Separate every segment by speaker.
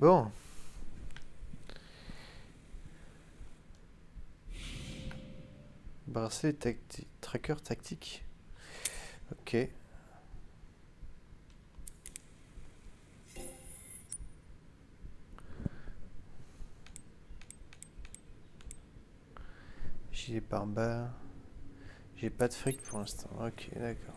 Speaker 1: Bon. Bracelet tracker tactique. Ok. Gilet pare-balles. J'ai pas de fric pour l'instant. Ok, d'accord.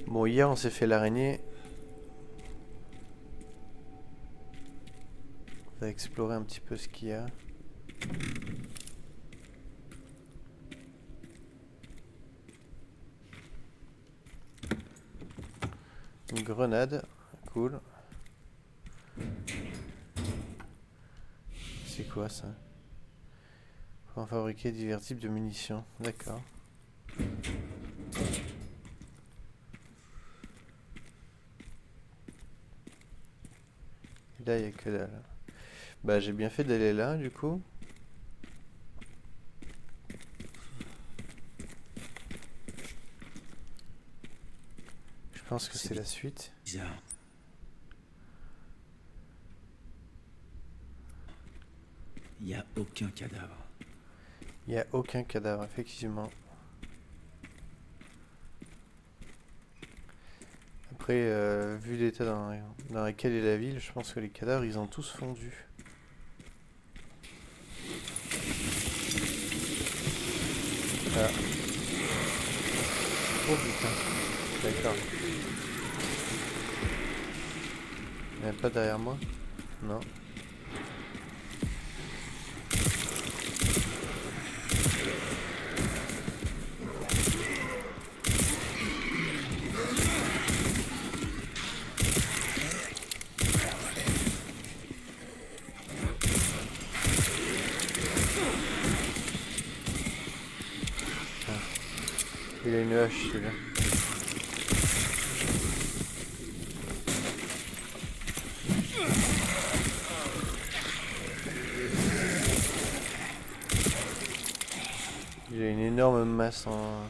Speaker 1: Bon, hier on s'est fait l'araignée. On va explorer un petit peu ce qu'il y a. Une grenade, cool. C'est quoi ça? Pour en fabriquer divers types de munitions. D'accord. Et là, il n'y a que dalle. Bah, j'ai bien fait d'aller là, du coup. Je pense que c'est la suite.
Speaker 2: Bizarre. Il n'y a aucun cadavre.
Speaker 1: Il n'y a aucun cadavre, effectivement. Après, vu l'état dans lequel est la ville, je pense que les cadavres, ils ont tous fondu. Ah. Oh putain. D'accord. Il n'y en a pas derrière moi? Non. Il a une hache celui-là. Il a une énorme masse en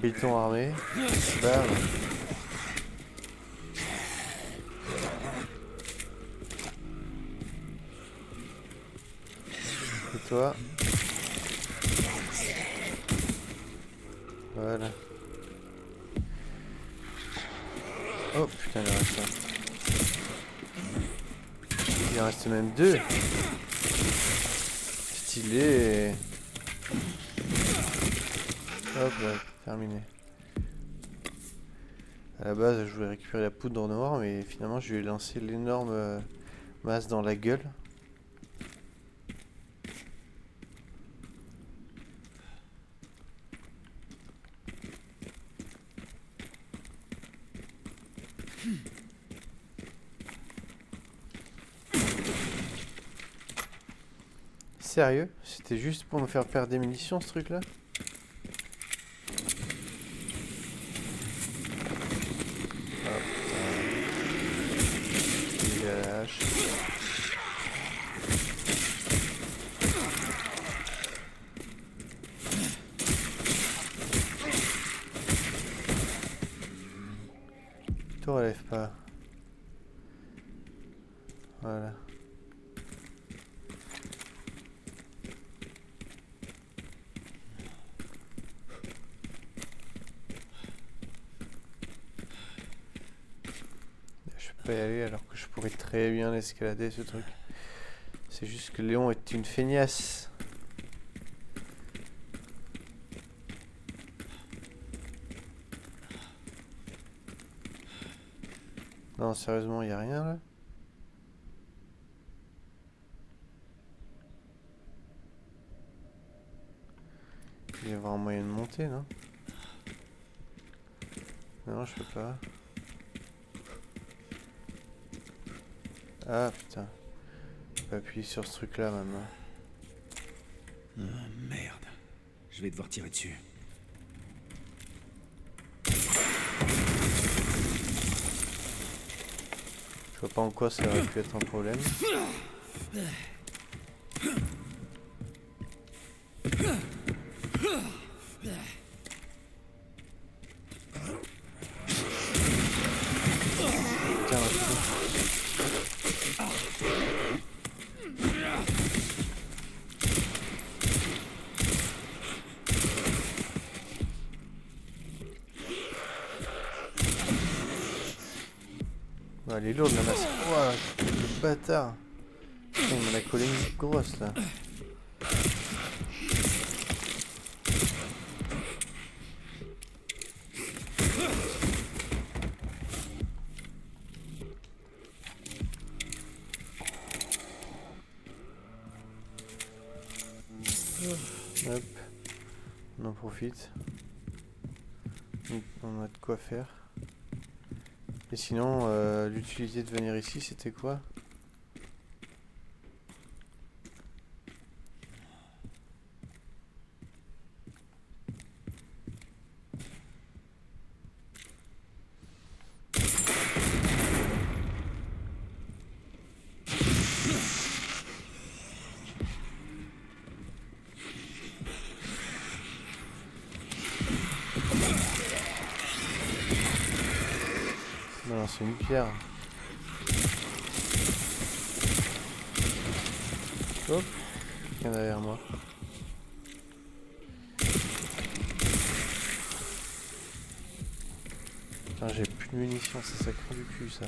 Speaker 1: béton armé. Bam. Et toi? Voilà. Oh putain, il en reste un. Il en reste même deux. Stylé. Hop là, terminé. À la base, je voulais récupérer la poudre noire, mais finalement, je lui ai lancé l'énorme masse dans la gueule. Sérieux? C'était juste pour me faire perdre des munitions, ce truc-là? Oh putain. Il a la hache. Te relève pas. Voilà. Je peux pas y aller alors que je pourrais très bien l'escalader ce truc. C'est juste que Léon est une feignasse. Non, sérieusement, y a rien là? Il y a vraiment moyen de monter, non? Non, je peux pas. Ah putain. Je peux appuyer sur ce truc là maintenant.
Speaker 2: Ah, merde. Je vais devoir tirer dessus.
Speaker 1: vois pas en quoi ça aurait pu être un problème. Tiens, ouais, elle est lourde la masse. Ouah, le bâtard. Putain, il m'en a collé une grosse là. Hop, on en profite. Donc, on a de quoi faire. Et sinon, l'utilité de venir ici, c'était quoi? Non, c'est une pierre. Hop, il y en a derrière moi. Putain, j'ai plus de munitions, ça craint du cul ça.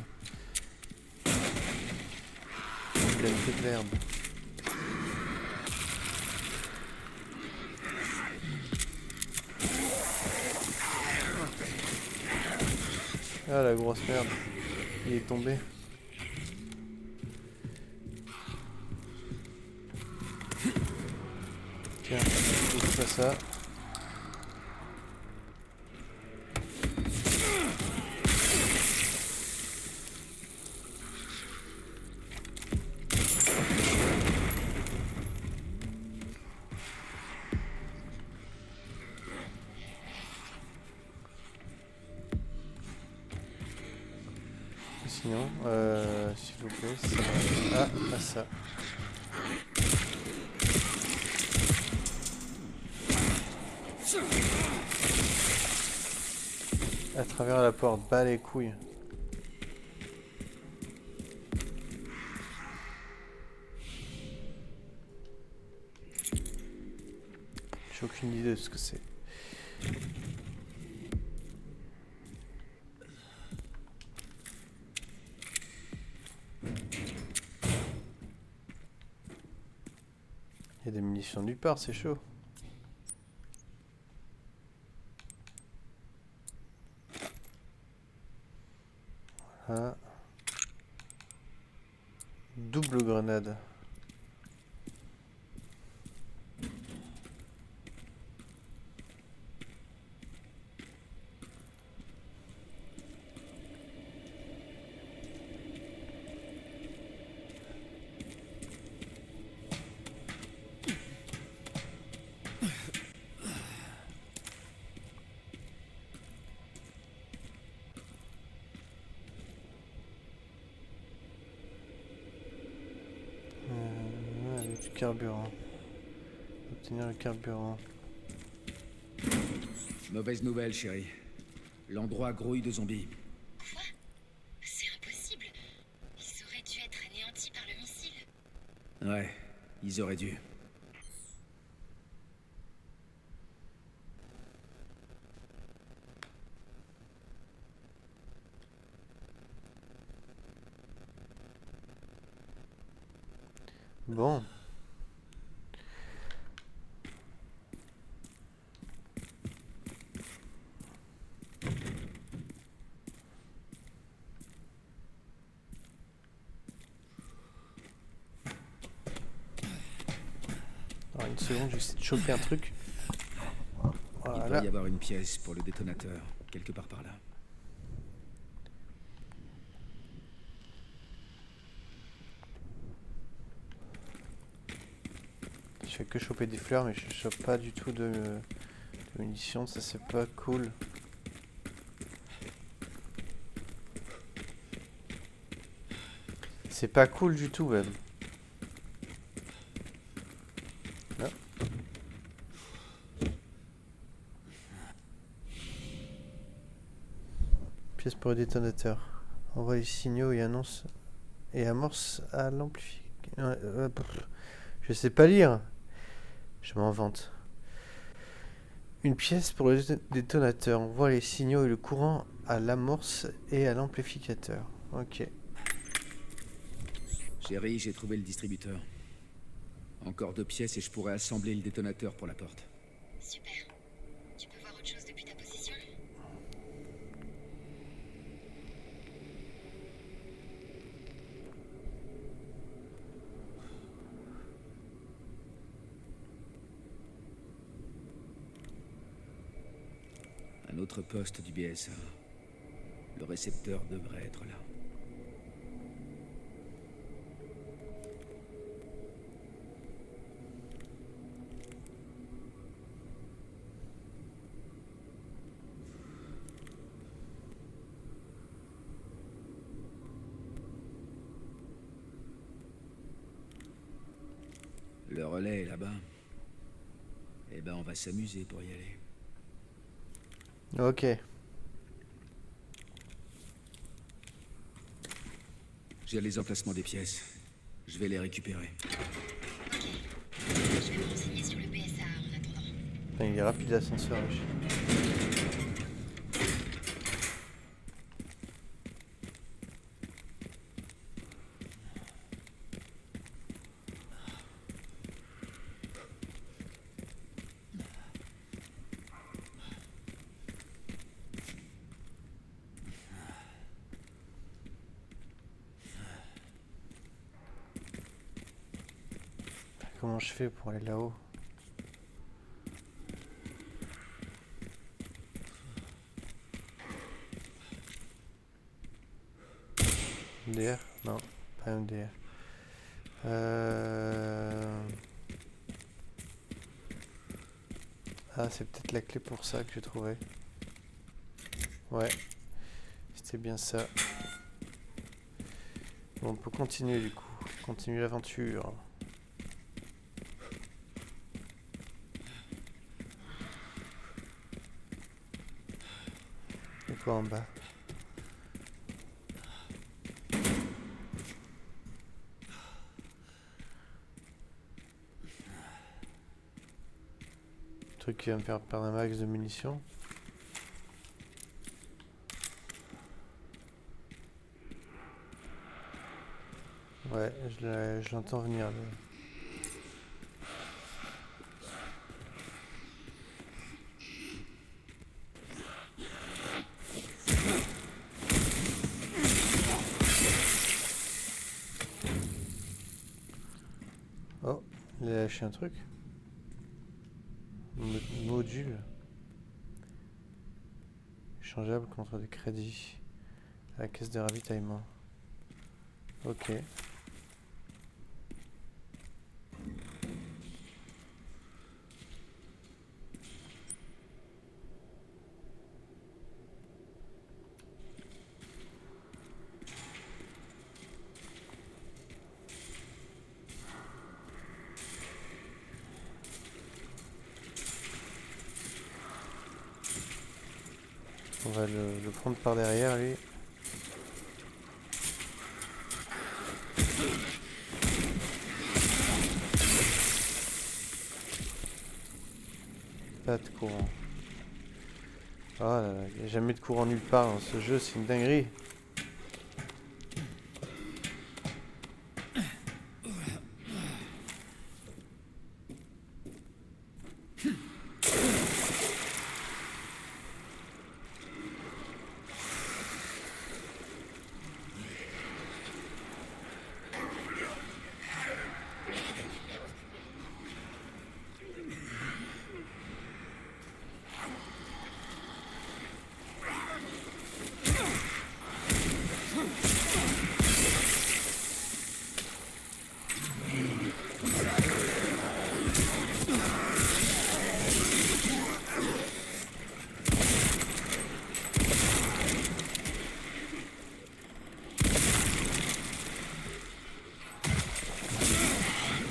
Speaker 1: Il donne que de l'herbe. Ah la grosse merde, il est tombé. Tiens, ouvre pas ça. Sinon, s'il vous plaît, ça... Ah, pas ça. À travers la porte, bas les couilles. J'ai aucune idée de ce que c'est. Il y a des munitions nulle part, c'est chaud. Voilà. Double grenade. Du carburant. Obtenir le carburant.
Speaker 2: Mauvaise nouvelle, chérie. L'endroit grouille de zombies.
Speaker 3: Quoi? C'est impossible. Ils auraient dû être anéantis par le missile.
Speaker 2: Ouais, ils auraient dû.
Speaker 1: Bon. Alors, une seconde, j'essaie de choper un truc.
Speaker 2: Il doit
Speaker 1: Voilà.
Speaker 2: y avoir une pièce pour le détonateur, quelque part par là.
Speaker 1: Je fais que choper des fleurs, mais je chope pas du tout de munitions, ça c'est pas cool. C'est pas cool du tout même. Ah. Pièce pour le détonateur. Envoie les signaux et annonce et amorce à l'amplificateur. Je sais pas lire. Je m'en vante. Une pièce pour le détonateur. Envoie les signaux et le courant à l'amorce et à l'amplificateur. Ok.
Speaker 2: Chérie, j'ai trouvé le distributeur. Encore 2 pièces et je pourrais assembler le détonateur pour la porte.
Speaker 3: Super. Tu peux voir autre chose depuis ta position?
Speaker 2: Un autre poste du BSA. Le récepteur devrait être là. Le relais est là-bas. Eh ben, on va s'amuser pour y aller.
Speaker 1: Ok.
Speaker 2: J'ai les emplacements des pièces. Je vais les récupérer.
Speaker 3: Je vais me renseigner sur le BSA en attendant.
Speaker 1: Putain, il est rapide l'ascenseur. wesh. Comment je fais pour aller là-haut? MDR? Non, pas MDR. Ah, c'est peut-être la clé pour ça que j'ai trouvé. Ouais, c'était bien ça. Bon, on peut continuer du coup. Continuer l'aventure. Et quoi en bas? Truc qui va me faire perdre un max de munitions. Ouais, je l'entends venir. Oh, il a lâché un truc. Module. Échangeable contre des crédits. À la caisse de ravitaillement. Ok. On va le prendre par derrière lui. Pas de courant. Oh là là, il n'y a jamais de courant nulle part dans ce jeu, c'est une dinguerie.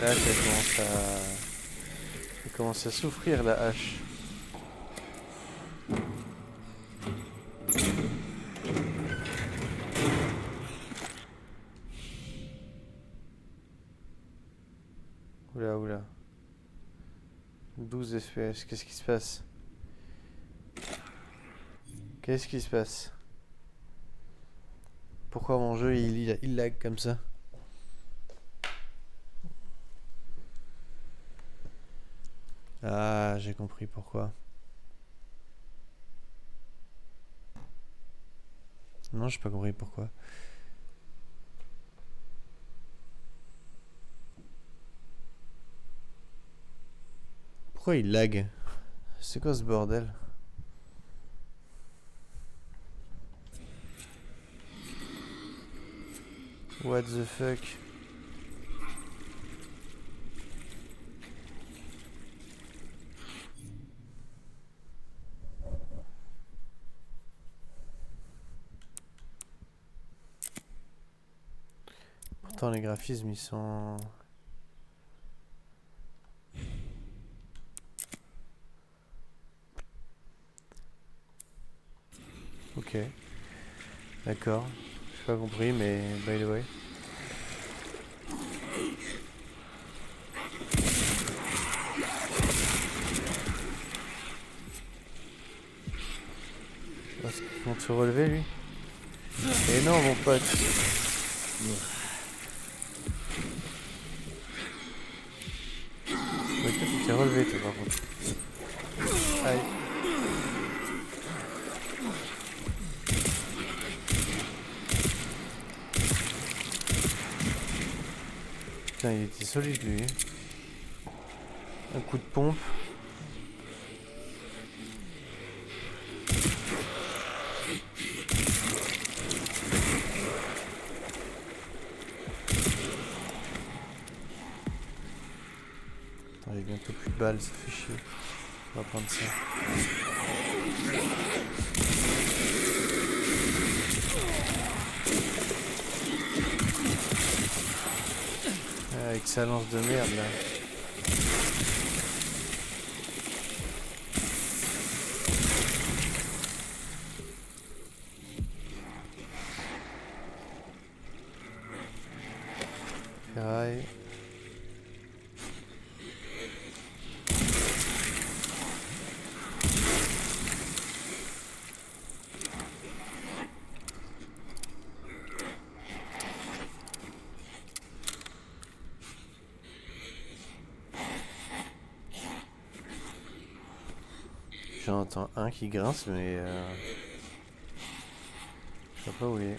Speaker 1: Là, elle commence à souffrir la hache. Oula, oula. 12 FPS, qu'est-ce qui se passe? Qu'est-ce qui se passe? Pourquoi mon jeu il lag comme ça? Ah, j'ai compris pourquoi. Non, j'ai pas compris pourquoi. Pourquoi il lag? C'est quoi ce bordel? What the fuck? Pourtant les graphismes ils sont... Ok. D'accord. J'ai pas compris mais by the way. Est-ce qu'il compte se relever lui? Et non mon pote. Ouais, toi tu t'es relevé toi par contre. Aïe. Putain il était solide lui. Un coup de pompe. Attends, j'ai bientôt plus de balles, ça fait chier. On va prendre ça. Ah, avec sa lance de merde là. Ferraille. J'entends un qui grince mais je sais pas où il est.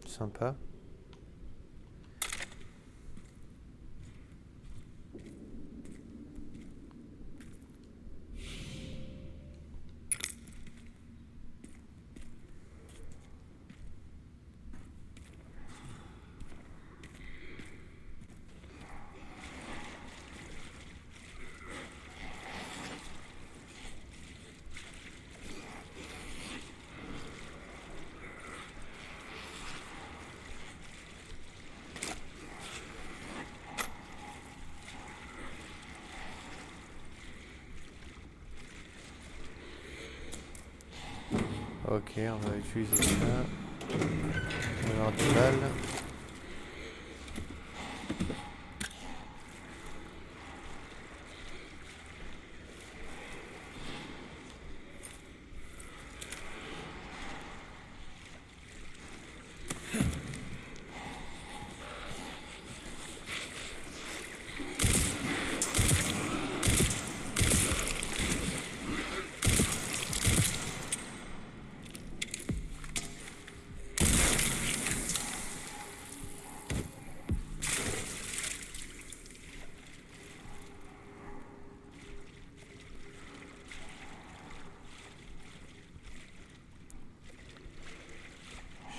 Speaker 1: Sympa. Ok, on va utiliser ça. On va avoir des balles.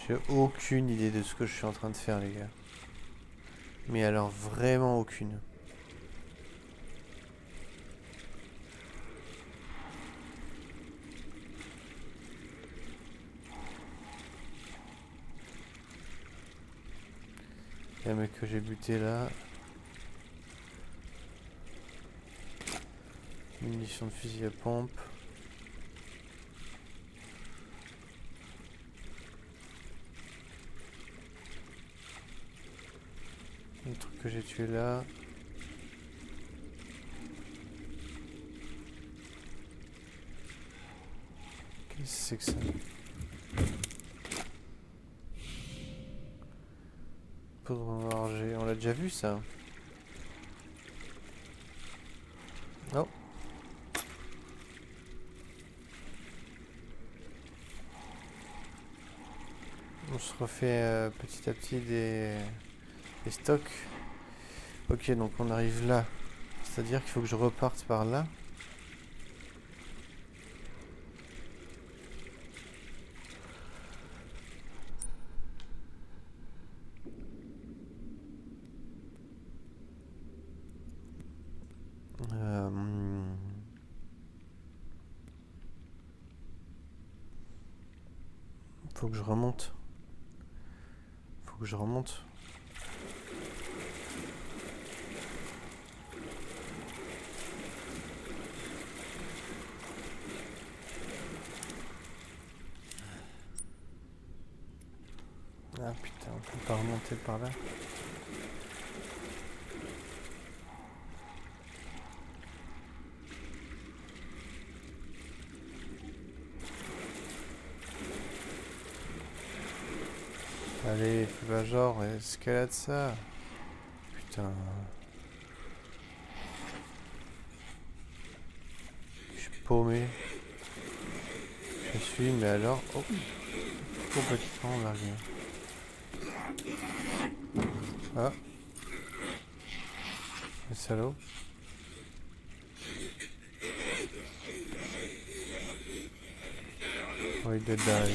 Speaker 1: J'ai aucune idée de ce que je suis en train de faire, les gars. Mais alors vraiment aucune. Il y a un mec que j'ai buté là. Munitions de fusil à pompe. Le truc que j'ai tué là. Qu'est-ce que c'est que ça? Poudre enragée. On l'a déjà vu ça? Non. On se refait petit à petit des stocks. Ok, donc on arrive là. C'est-à-dire qu'il faut que je reparte par là. Faut que je remonte. Faut que je remonte. Ah putain, on peut pas remonter par là. Allez, fais pas genre, escalade ça. Putain. Je suis paumé. Je suis, mais alors... Oh, complètement largué. Ah. Le salaud. Oh, il est là,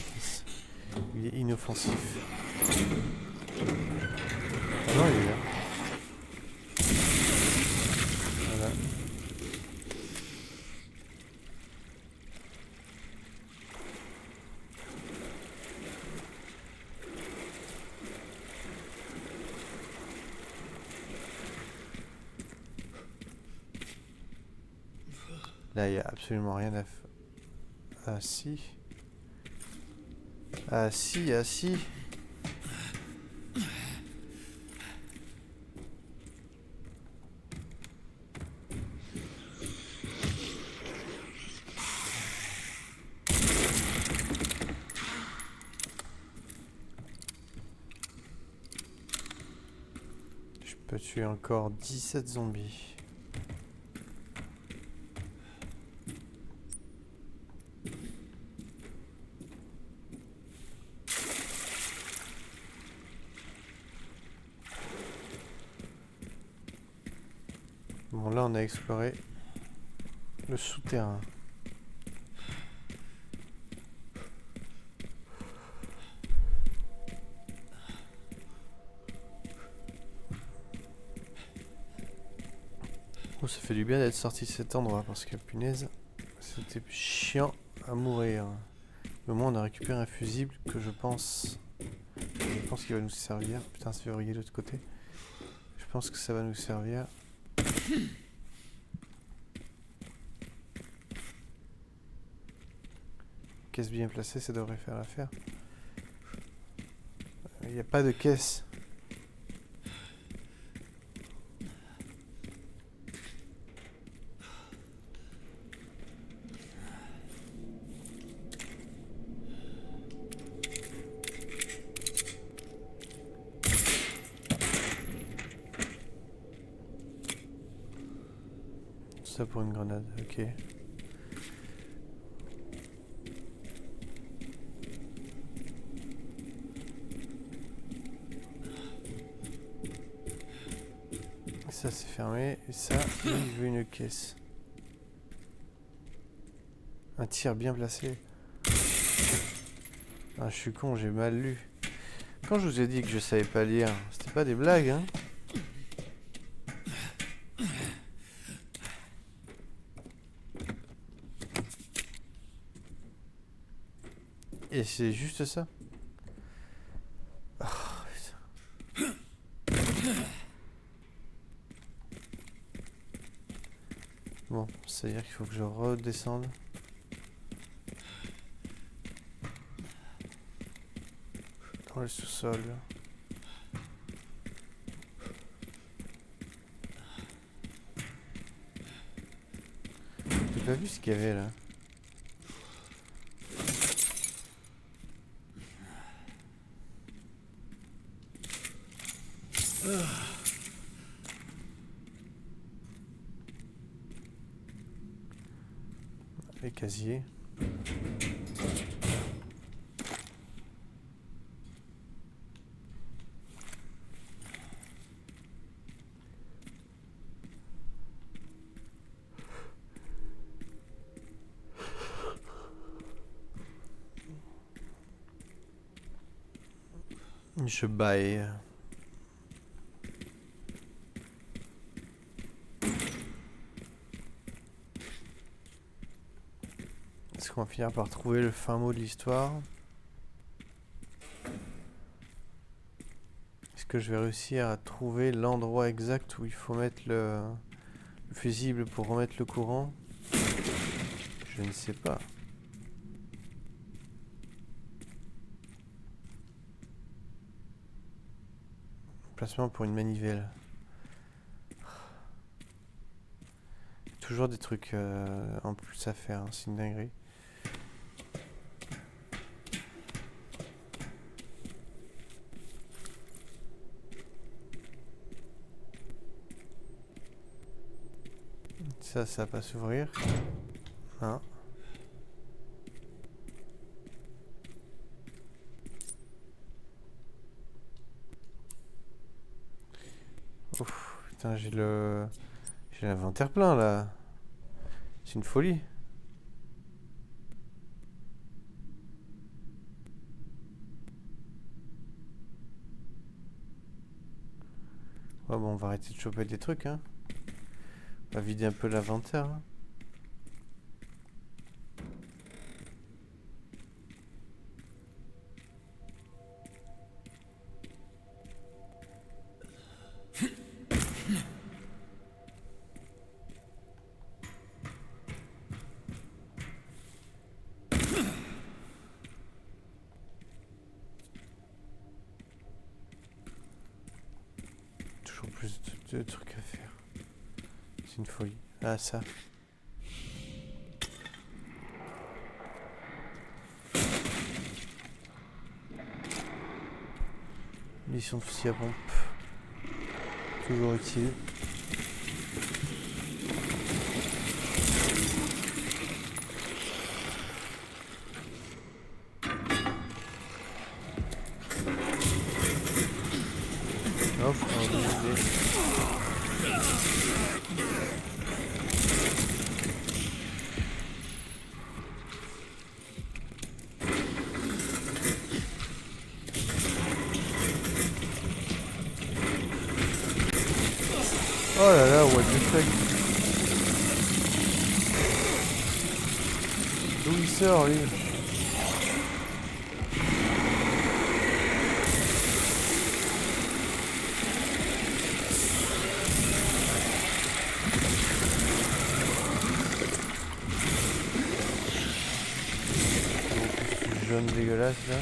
Speaker 1: il est inoffensif. Ah non, il est là. Voilà. Là, il n'y a absolument rien à faire. Ah si. Ah si, ah si. Je peux tuer encore 17 zombies. Bon, là, on a exploré le souterrain. Oh, ça fait du bien d'être sorti de cet endroit parce que punaise, c'était chiant à mourir. Mais au moins, on a récupéré un fusible que je pense qu'il va nous servir. Putain, c'est verrouillé de l'autre côté. Je pense que ça va nous servir. Caisse bien placée, ça devrait faire l'affaire. Il n'y a pas de caisse. Tout ça pour une grenade, ok. Ça c'est fermé, et ça, il veut une caisse. Un tir bien placé. Ah, je suis con, j'ai mal lu. Quand je vous ai dit que je savais pas lire, c'était pas des blagues, hein. Et c'est juste ça. Oh, putain. Bon, c'est-à-dire qu'il faut que je redescende. Dans le sous-sol. J'ai pas vu ce qu'il y avait là. Les casiers. Je baille. Est-ce qu'on va finir par trouver le fin mot de l'histoire? Est-ce que je vais réussir à trouver l'endroit exact où il faut mettre le fusible pour remettre le courant? Je ne sais pas. Placement pour une manivelle. Toujours des trucs en plus à faire, hein, c'est une dinguerie. Ça va pas s'ouvrir. Non. Ouf, putain, j'ai l'inventaire plein là. C'est une folie. Ouais, bon, on va arrêter de choper des trucs, hein. On va vider un peu l'inventaire, hein. Toujours plus de trucs à faire. C'est une folie. Ah, ça. Munition de fusil à pompe. Toujours utile. Oh, faut oh là là, what the fuck? D'où il sort lui? Ce jaune dégueulasse là.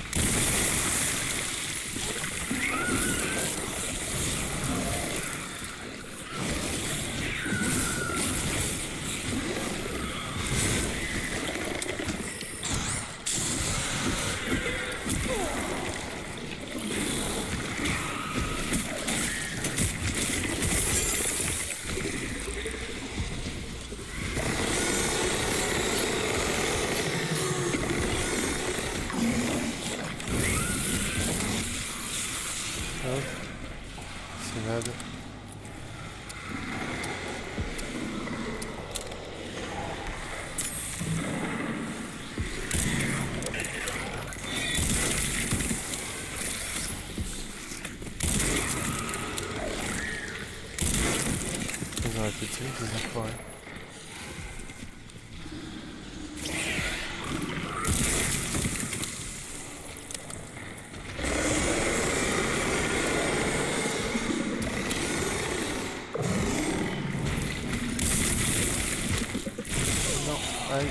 Speaker 1: des enfoirés. Non, aïe.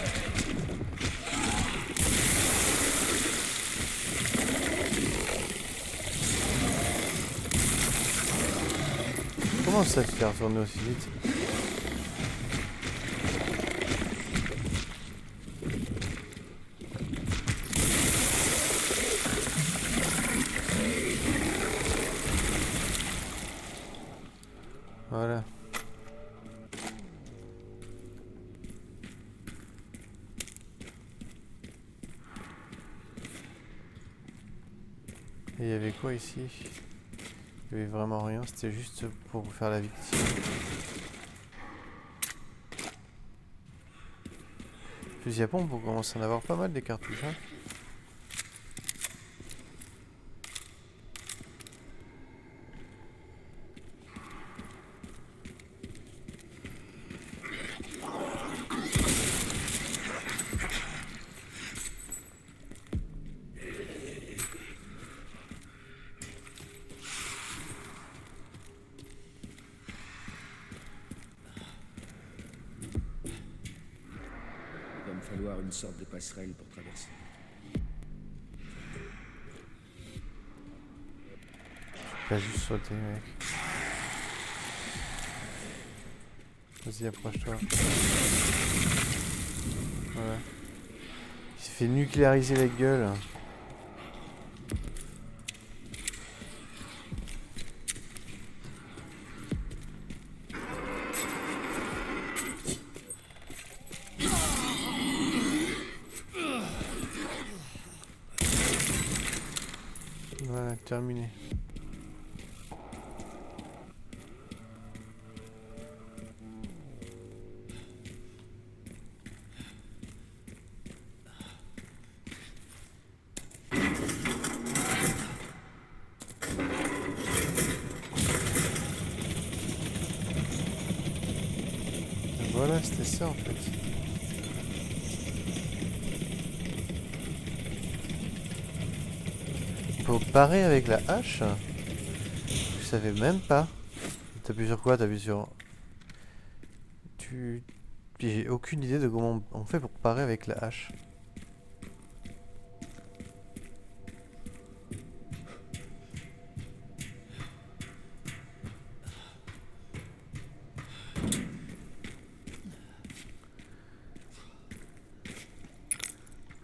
Speaker 1: Comment ça te fait retourner aussi vite? Voilà. Et il y avait quoi ici? Il y avait vraiment rien, c'était juste pour faire la victime. Fusil à pompe, on commence à en avoir pas mal des cartouches. Hein.
Speaker 2: Il va me falloir une sorte de passerelle pour traverser.
Speaker 1: Pas juste sauter, mec. Vas-y, approche-toi. Voilà. Il s'est fait nucléariser la gueule. Voilà, terminé. Voilà, c'était ça en fait. Pour parer avec la hache? Je savais même pas. T'appuies sur quoi? T'appuies sur... J'ai aucune idée de comment on fait pour parer avec la hache.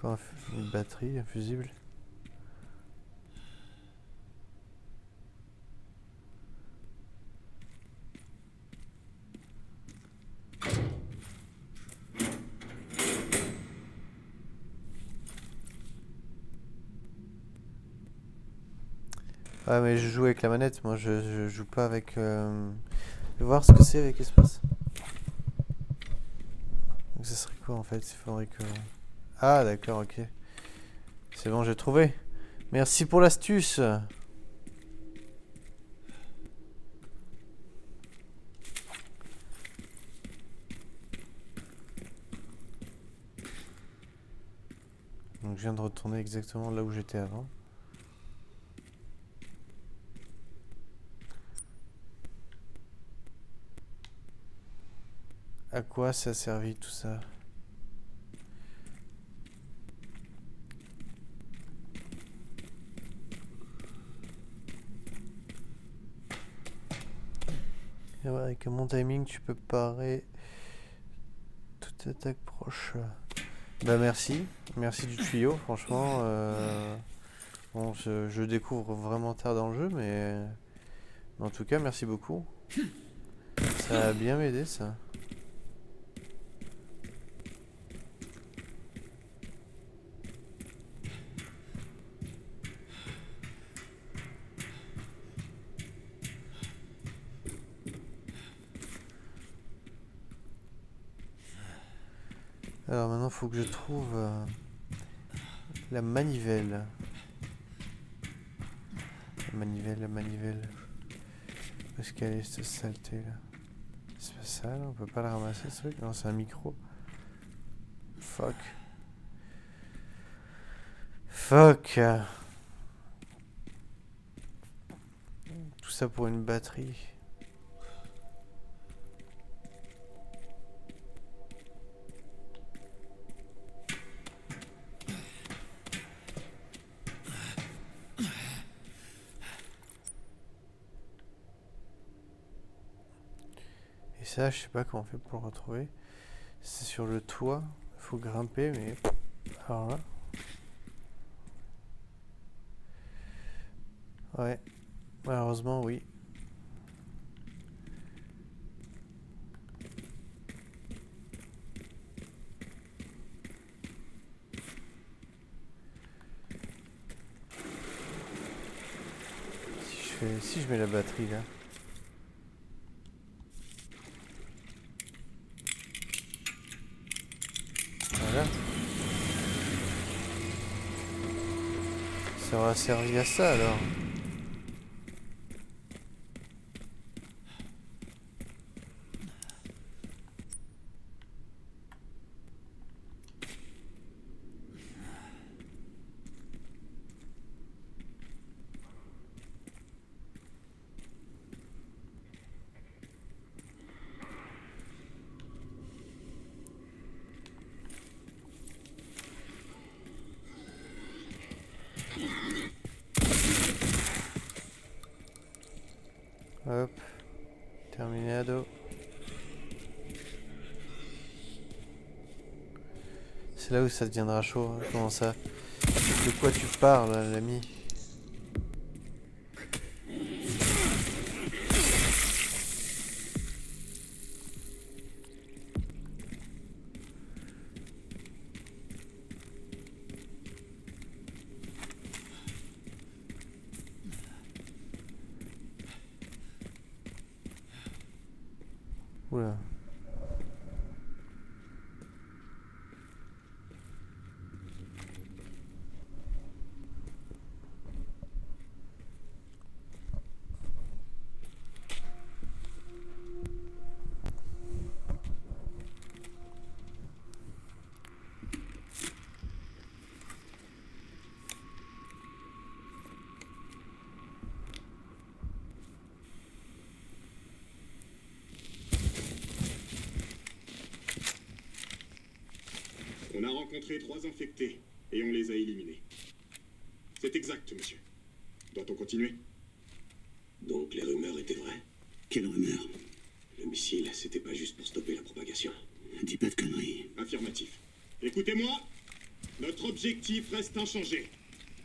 Speaker 1: Quoi, une batterie, un fusible? Ah mais je joue avec la manette, moi je joue pas avec... Je vais voir ce que c'est avec espace. Donc ça serait quoi en fait? Il faudrait que... Ah d'accord, ok. C'est bon, j'ai trouvé. Merci pour l'astuce. Donc je viens de retourner exactement là où j'étais avant. À quoi ça a servi tout ça? Et ouais, avec mon timing, tu peux parer toute attaque proche. Bah merci, merci du tuyau, franchement. Bon, je découvre vraiment tard dans le jeu, mais en tout cas, merci beaucoup. Ça a bien m'aider ça. Alors maintenant, il faut que je trouve la manivelle. La manivelle. Où est-ce qu'elle est cette saleté là? C'est pas ça, là, on peut pas la ramasser ce truc. Non, c'est un micro. Fuck. Fuck. Tout ça pour une batterie. Et ça, je sais pas comment on fait pour le retrouver. C'est sur le toit. Il faut grimper, mais... Alors là... Ouais. Malheureusement, oui. Si je mets la batterie là. Voilà. Ça aura servi à ça alors. Hop. Terminado. C'est là où ça deviendra chaud. Hein. Comment ça? De quoi tu parles, l'ami? Oula.
Speaker 4: On a rencontré 3 infectés et on les a éliminés. C'est exact, monsieur. Doit-on continuer?
Speaker 5: Donc les rumeurs étaient vraies? Quelles rumeurs? Le missile, c'était pas juste pour stopper la propagation. Dis pas de conneries.
Speaker 4: Affirmatif. Écoutez-moi, notre objectif reste inchangé.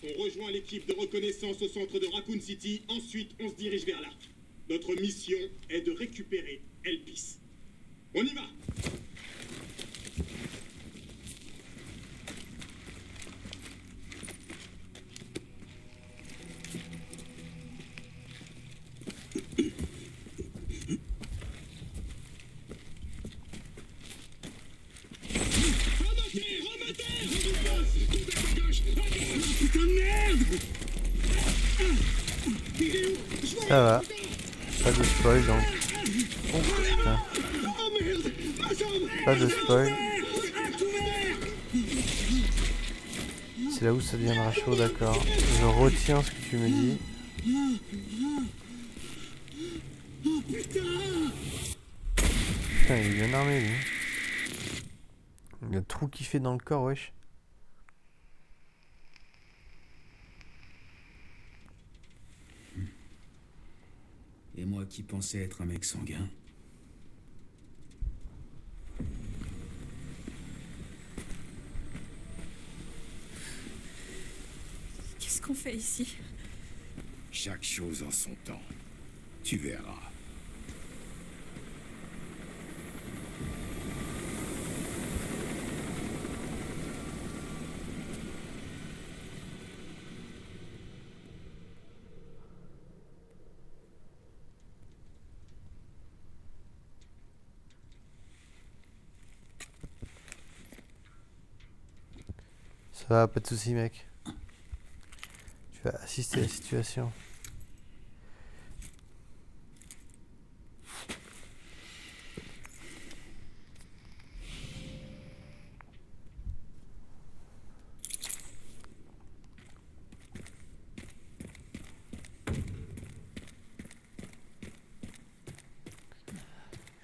Speaker 4: On rejoint l'équipe de reconnaissance au centre de Raccoon City, ensuite on se dirige vers l'Arc. Notre mission est de récupérer Elpis. On y va!
Speaker 1: Ça va. Pas de spoil donc. Oh putain. Pas de spoil. C'est là où ça deviendra chaud, d'accord. Je retiens ce que tu me dis. Putain, il est bien armé lui. Le trou qu'il fait dans le corps, wesh.
Speaker 2: Et moi qui pensais être un mec sanguin.
Speaker 6: Qu'est-ce qu'on fait ici?
Speaker 7: Chaque chose en son temps. Tu verras.
Speaker 1: Ça va, pas de soucis mec. Tu vas assister à la situation.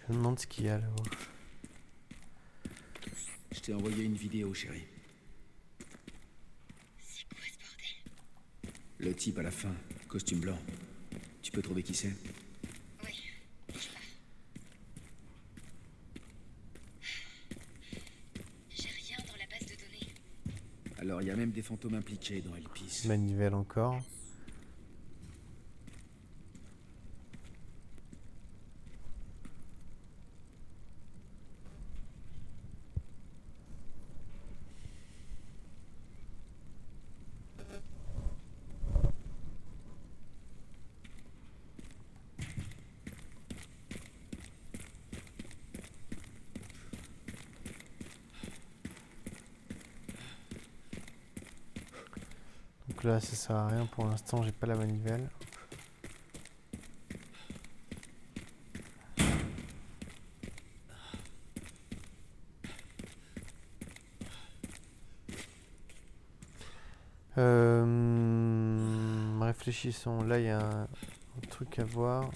Speaker 1: Je me demande ce qu'il y a là-haut.
Speaker 2: Je t'ai envoyé une vidéo, chérie.
Speaker 3: C'est quoi ce bordel?
Speaker 2: Le type à la fin, costume blanc. Tu peux trouver qui c'est?
Speaker 3: Oui, bouge pas. J'ai rien dans la base de données.
Speaker 2: Alors, il y a même des fantômes impliqués dans Elpis.
Speaker 1: Manivelle encore. Donc là ça sert à rien pour l'instant, j'ai pas la manivelle. Réfléchissons, là il y a un truc à voir.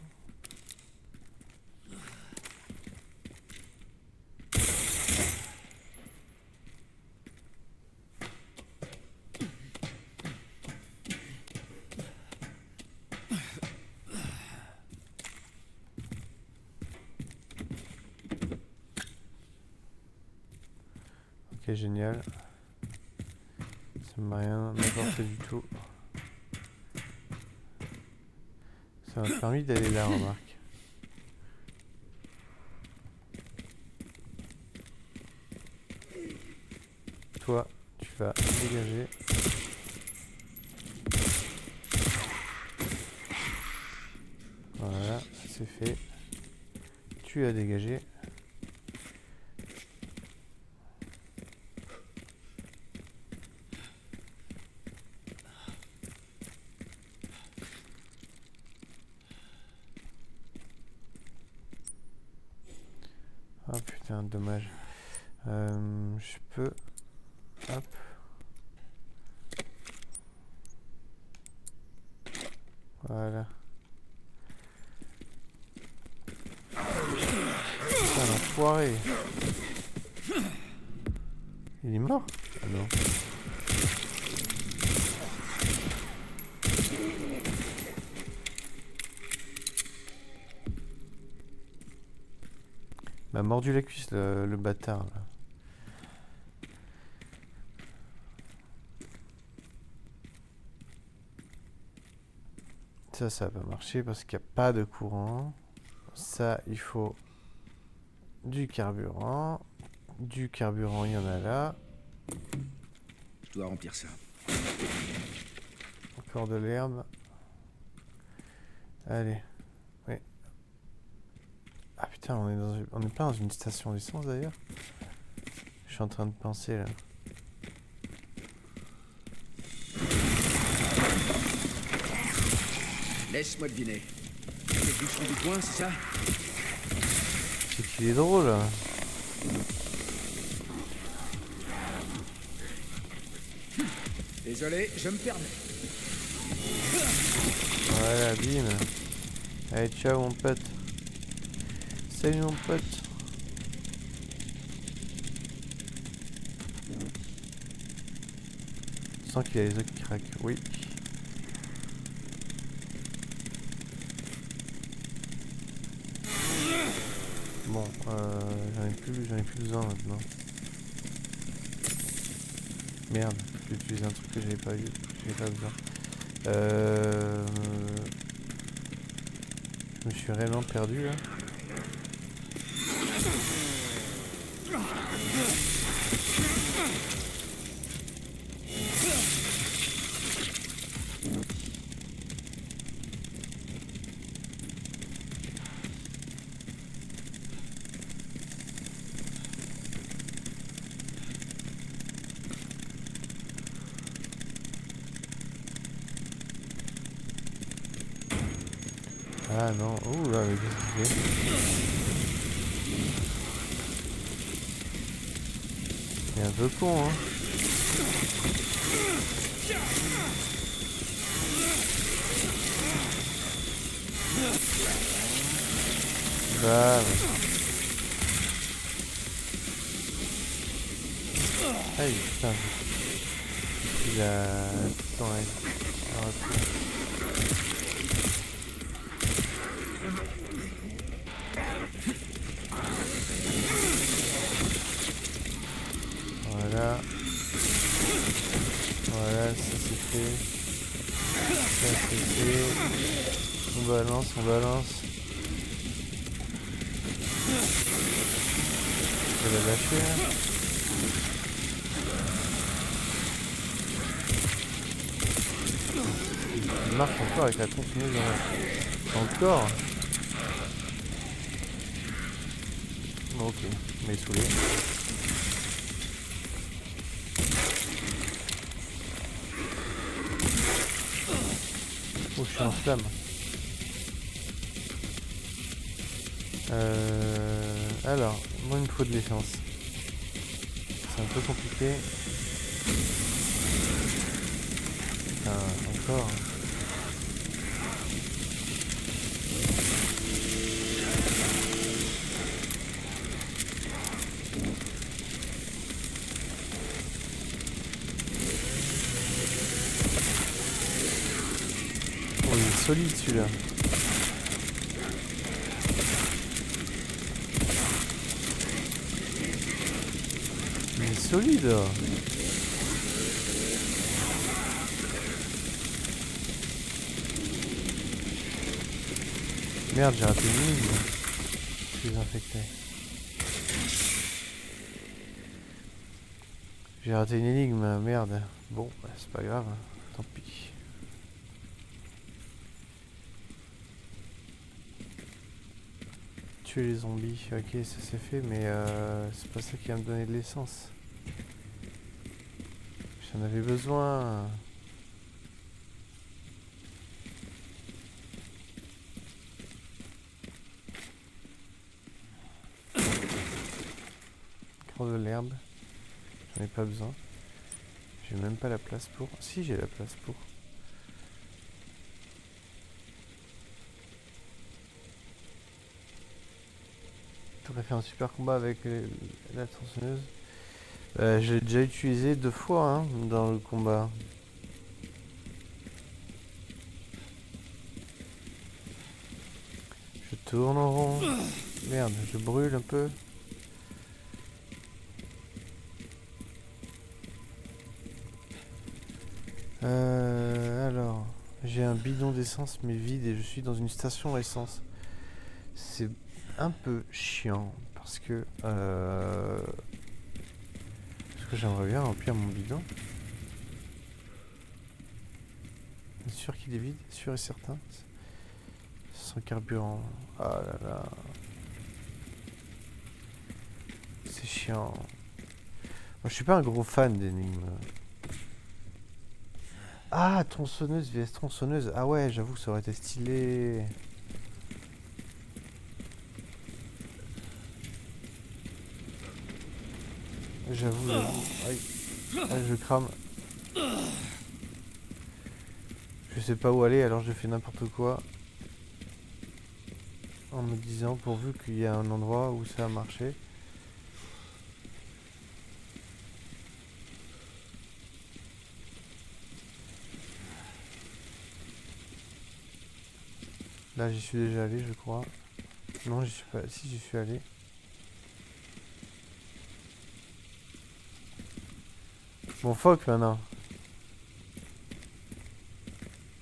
Speaker 1: Ok, génial. Ça m'a rien apporté du tout. Ça m'a permis d'aller là, remarque. Toi, tu vas dégager. Voilà, c'est fait. Tu as dégagé. Oh putain, dommage. Je peux... Hop. Voilà. Putain, l'enfoiré. Il est mort? Ah non. M'a mordu la cuisse le bâtard là. Ça va pas marcher parce qu'il n'y a pas de courant. Ça, il faut du carburant. Du carburant, il y en a là.
Speaker 2: Je dois remplir ça.
Speaker 1: Encore de l'herbe. Allez. Oui. Ah putain, on est pas dans une station d'essence d'ailleurs. Je suis en train de penser là.
Speaker 2: Laisse-moi deviner. C'est le bouchon du coin, c'est ça?
Speaker 1: C'est qu'il est drôle là.
Speaker 2: Désolé, je me permets.
Speaker 1: Voilà, bim. Allez, ciao mon pote. Salut mon pote. Je sens qu'il y a les os qui craquent, oui. Bon, j'en ai plus besoin maintenant. Merde, j'ai utilisé un truc que j'avais pas eu, j'avais pas besoin. Je me suis réellement perdu là. Ah non, ouh là, mais qu'est-ce qu'il fait? Il est un peu con, hein. Bah, ouais. Aïe, putain, j'ai pris la... Dans la... Voilà. Voilà, ça c'est fait. Ça c'est fait. On balance, on balance. Je vais la lâcher là. Il marche encore avec la tronçonneuse dans le corps. Bon, ok, mais saoulé. Oh, je suis en flamme. Alors, moi il me faut de l'essence. C'est un peu compliqué. Encore. Oh, il est solide celui-là. Il est solide. Merde, j'ai raté une ligne. Je suis infecté. J'ai raté une énigme, merde. Bon, bah, c'est pas grave, tant pis. Tuer les zombies, ok, ça c'est fait, mais c'est pas ça qui va me donner de l'essence. J'en avais besoin. De l'herbe, j'en ai pas besoin. J'ai même pas la place pour. Si, j'ai la place pour. T'aurais fait un super combat avec la tronçonneuse. Je l'ai déjà utilisé 2 fois hein, dans le combat. Je tourne en rond. Merde, je brûle un peu. Alors, j'ai un bidon d'essence mais vide et je suis dans une station essence. C'est un peu chiant parce que j'aimerais bien remplir mon bidon. Sûr qu'il est vide, sûr et certain. Sans carburant. Ah là là. C'est chiant. Moi je suis pas un gros fan d'énigmes. Ah, tronçonneuse vs tronçonneuse. Ah ouais, j'avoue que ça aurait été stylé. J'avoue. Aïe. Ah, je crame. Je sais pas où aller, alors je fais n'importe quoi. En me disant, pourvu qu'il y a un endroit où ça a marché. Là, j'y suis déjà allé, je crois. Non, j'y suis pas. Si, j'y suis allé. Bon, fuck maintenant.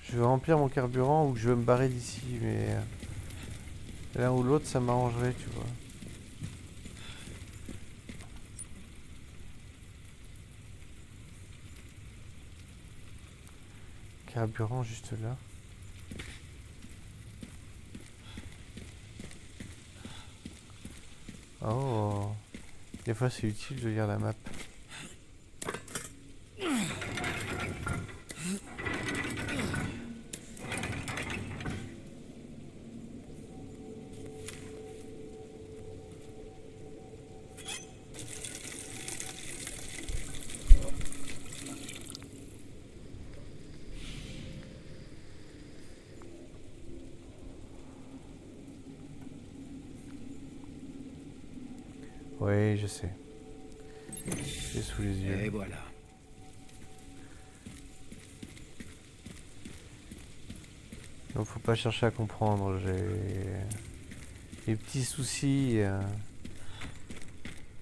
Speaker 1: Je veux remplir mon carburant ou je veux me barrer d'ici, mais l'un ou l'autre, ça m'arrangerait, tu vois. Carburant juste là. Oh, des fois c'est utile de lire la map. Oui, je sais. j'ai sous les yeux.
Speaker 2: Et voilà.
Speaker 1: Donc faut pas chercher à comprendre, j'ai des petits soucis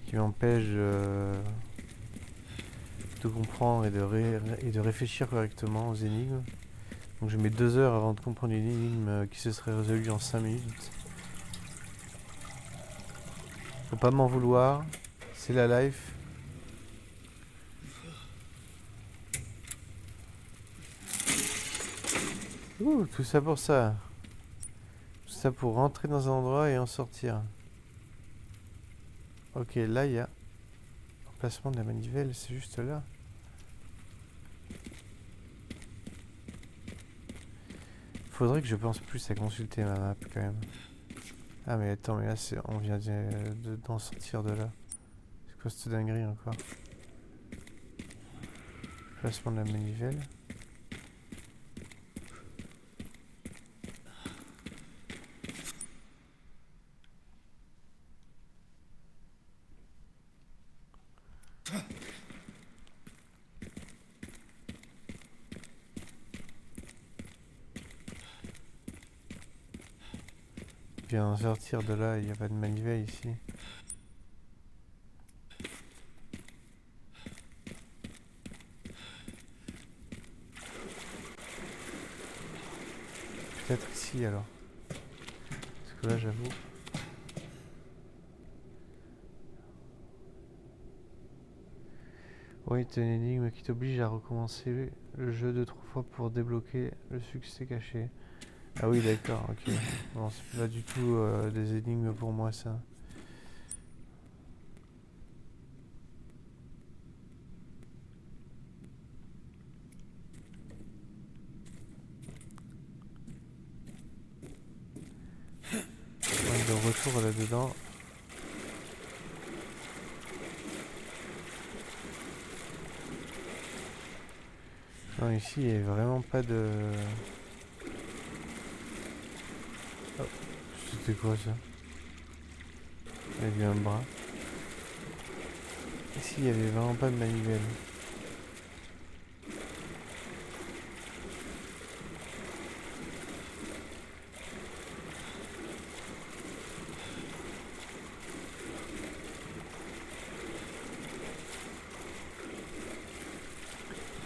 Speaker 1: qui m'empêchent de comprendre et de réfléchir correctement aux énigmes. Donc je mets 2 heures avant de comprendre une énigme qui se serait résolue en 5 minutes. Faut pas m'en vouloir, c'est la life. Ouh, tout ça pour ça. Tout ça pour rentrer dans un endroit et en sortir. Ok, là il y a emplacement de la manivelle, c'est juste là. Faudrait que je pense plus à consulter ma map quand même. Ah mais attends, mais là on vient d'en sortir de là. C'est quoi cette dinguerie encore? Placement de la manivelle. Bien sortir de là, il n'y a pas de manivelle ici. Peut-être ici alors. Parce que là j'avoue. Oui, c'est une énigme qui t'oblige à recommencer le jeu 2-3 fois pour débloquer le succès caché. Ah oui, d'accord, ok. Bon, c'est pas du tout des énigmes pour moi, ça. Ouais, de retour là-dedans. Non, ici, il n'y a vraiment pas de... Oh, c'était quoi ça? Il y a eu un bras. Ici, il n'y avait vraiment pas de manivelle.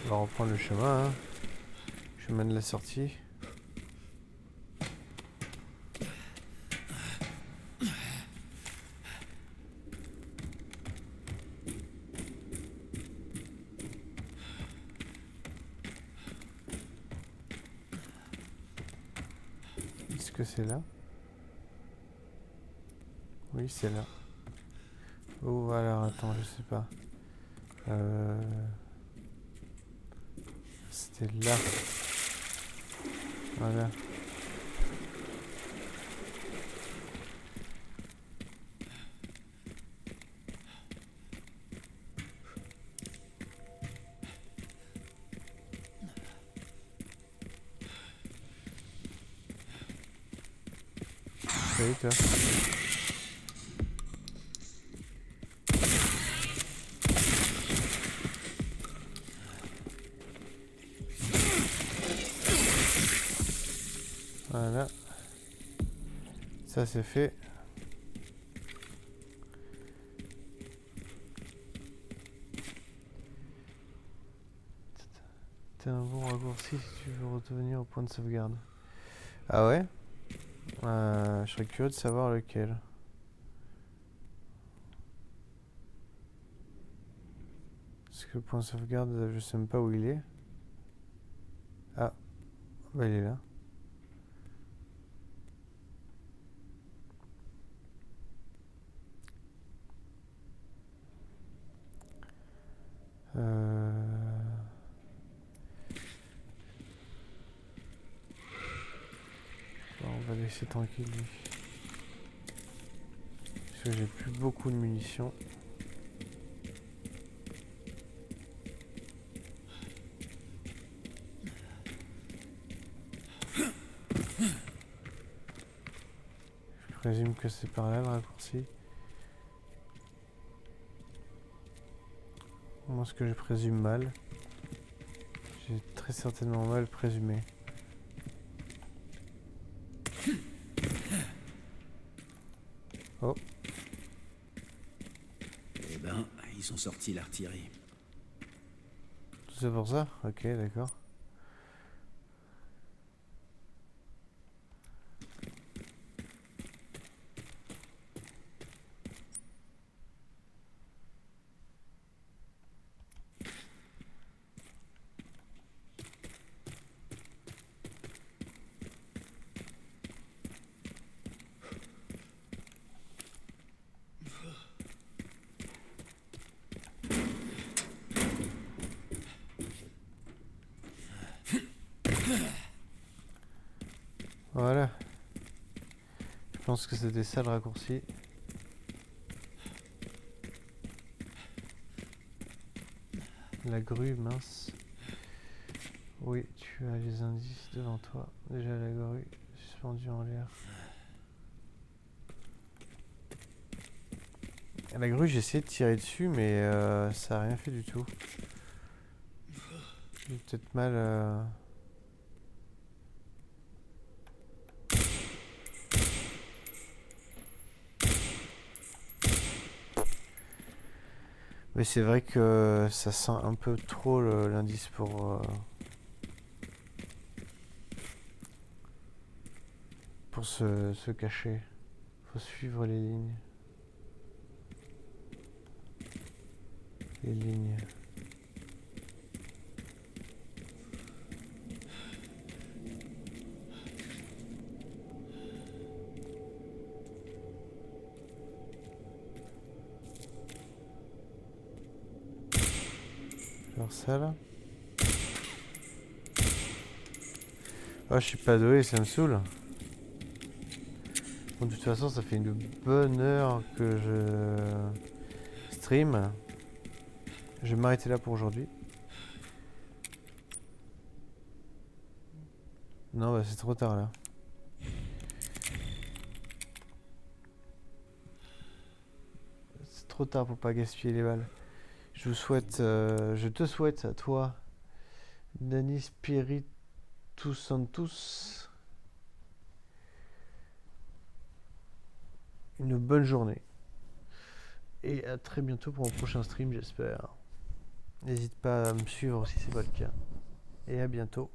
Speaker 1: On va reprendre le chemin, hein. Chemin de la sortie. Est-ce que c'est là? Oui, c'est là. Oh, alors attends, je sais pas. C'était là. Voilà. Salut toi. Voilà. Ça c'est fait. T'as un bon raccourci si tu veux revenir au point de sauvegarde. Ah ouais? Je serais curieux de savoir lequel. Parce que le point de sauvegarde, je sais même pas où il est. Ah, bah il est là. Bon, on va laisser tranquille lui. Parce que j'ai plus beaucoup de munitions. Je présume que c'est par là le raccourci. Moi, ce que je présume mal. J'ai très certainement mal présumé. Oh.
Speaker 2: Eh ben, ils ont sorti l'artillerie.
Speaker 1: Tout ça pour ça? Ok, d'accord. Voilà. Je pense que c'était ça le raccourci. La grue, mince. Oui, tu as les indices devant toi. Déjà la grue suspendue en l'air. La grue, j'ai essayé de tirer dessus, mais ça a rien fait du tout. J'ai peut-être mal... Mais c'est vrai que ça sent un peu trop l'indice pour se cacher. Faut suivre les lignes. Les lignes. Genre ça là. Oh, je suis pas doué, ça me saoule. Bon, de toute façon, ça fait une bonne heure que je stream. Je vais m'arrêter là pour aujourd'hui. Non, bah c'est trop tard là. C'est trop tard pour pas gaspiller les balles. Je vous souhaite, je te souhaite à toi, Dani Spiritus Santos, une bonne journée. Et à très bientôt pour mon prochain stream, j'espère. N'hésite pas à me suivre si c'est pas le cas. Et à bientôt.